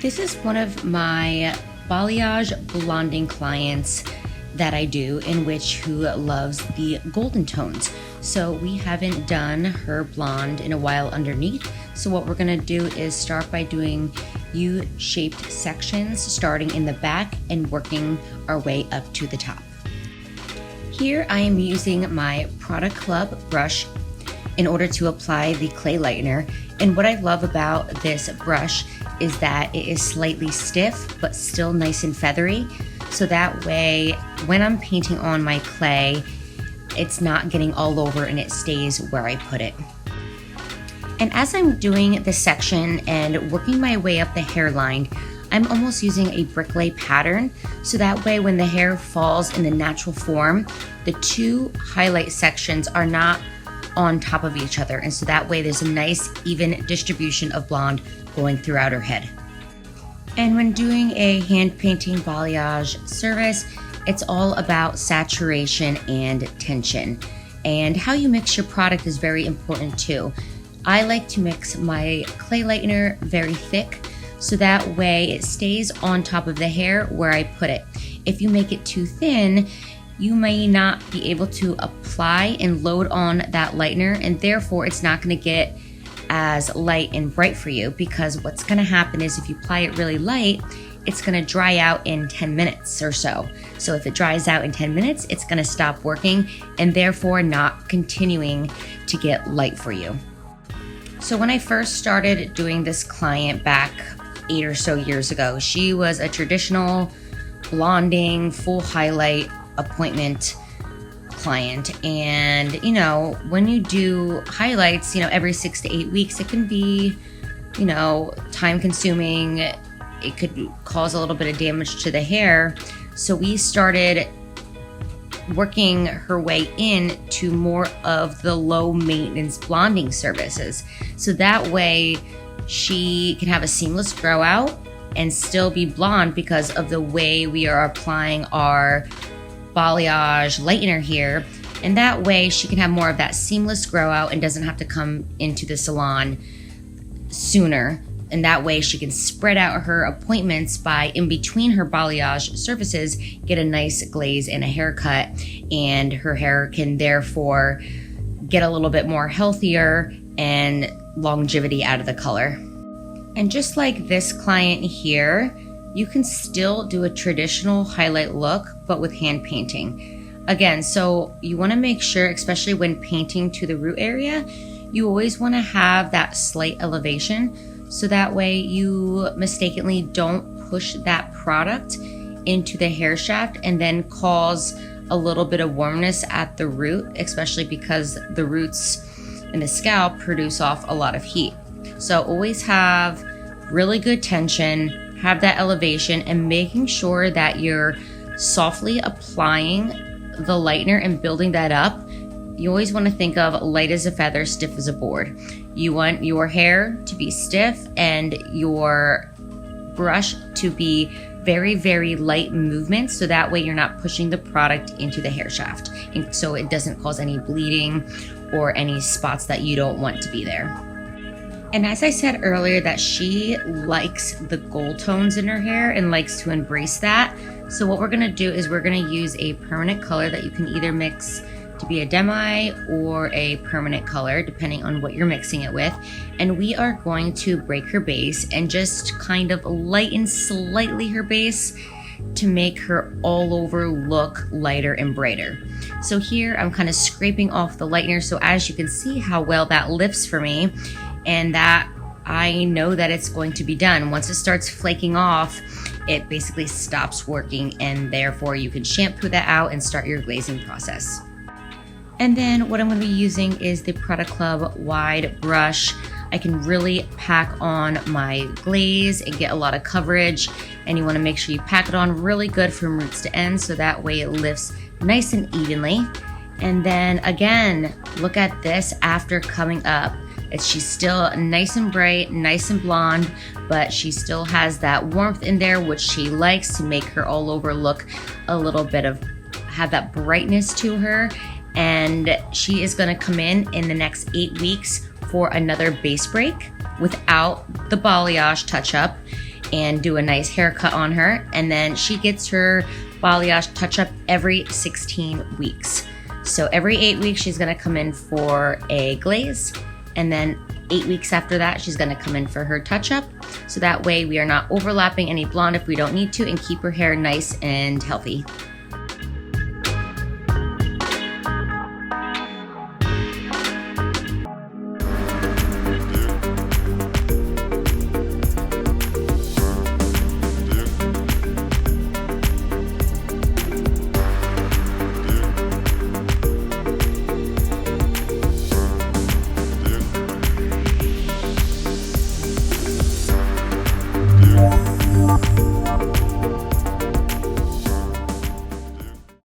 This is one of my balayage blonding clients that I do, in which who loves the golden tones. So we haven't done her blonde in a while underneath. So what we're gonna do is start by doing U-shaped sections, starting in the back and working our way up to the top. Here I am using my Product Club brush in order to apply the clay lightener. And what I love about this brush is that it is slightly stiff, but still nice and feathery. So that way, when I'm painting on my clay, it's not getting all over and it stays where I put it. And as I'm doing this section and working my way up the hairline, I'm almost using a bricklay pattern. So that way, when the hair falls in the natural form, the two highlight sections are not on top of each other. And so that way there's a nice even distribution of blonde going throughout her head. And when doing a hand painting balayage service, it's all about saturation and tension. And how you mix your product is very important too. I like to mix my clay lightener very thick, so that way it stays on top of the hair where I put it. If you make it too thin, you may not be able to apply and load on that lightener, and therefore it's not going to get as light and bright for you, because what's going to happen is if you apply it really light, it's going to dry out in 10 minutes or so. So if it dries out in 10 minutes, it's going to stop working and therefore not continuing to get light for you. So when I first started doing this client back 8 or so years ago, she was a traditional blonding, full highlight appointment client. And when you do highlights every 6 to 8 weeks, it can be time consuming. It could cause a little bit of damage to the hair. So we started working her way in to more of the low maintenance blonding services, so that way she can have a seamless grow out and still be blonde because of the way we are applying our balayage lightener here. And that way she can have more of that seamless grow out and doesn't have to come into the salon sooner. And that way she can spread out her appointments by in between her balayage services, get a nice glaze and a haircut, and her hair can therefore get a little bit more healthier and longevity out of the color. And just like this client here, you can still do a traditional highlight look, but with hand painting. Again, so you want to make sure, especially when painting to the root area, you always want to have that slight elevation, so that way you mistakenly don't push that product into the hair shaft and then cause a little bit of warmness at the root, especially because the roots in the scalp produce off a lot of heat. So always have really good tension, have that elevation, and making sure that you're softly applying the lightener and building that up. You always want to think of light as a feather, stiff as a board. You want your hair to be stiff and your brush to be very, very light movement, so that way you're not pushing the product into the hair shaft, and so it doesn't cause any bleeding or any spots that you don't want to be there. And as I said earlier, that she likes the gold tones in her hair and likes to embrace that. So what we're gonna do is we're gonna use a permanent color that you can either mix to be a demi or a permanent color, depending on what you're mixing it with. And we are going to break her base and just kind of lighten slightly her base to make her all over look lighter and brighter. So here I'm kind of scraping off the lightener, so as you can see how well that lifts for me, and that I know that it's going to be done. Once it starts flaking off, it basically stops working, and therefore you can shampoo that out and start your glazing process. And then what I'm going to be using is the Product Club wide brush. I can really pack on my glaze and get a lot of coverage, and you want to make sure you pack it on really good from roots to ends, so that way it lifts nice and evenly. And then again, look at this after coming up. She's still nice and bright, nice and blonde, but she still has that warmth in there, which she likes to make her all over look a little bit of, have that brightness to her. And she is gonna come in the next 8 weeks for another base break without the balayage touch up. and do a nice haircut on her. And then she gets her balayage touch-up every 16 weeks. So every 8 weeks, she's gonna come in for a glaze, and then 8 weeks after that, she's gonna come in for her touch-up. So that way we are not overlapping any blonde if we don't need to, and keep her hair nice and healthy.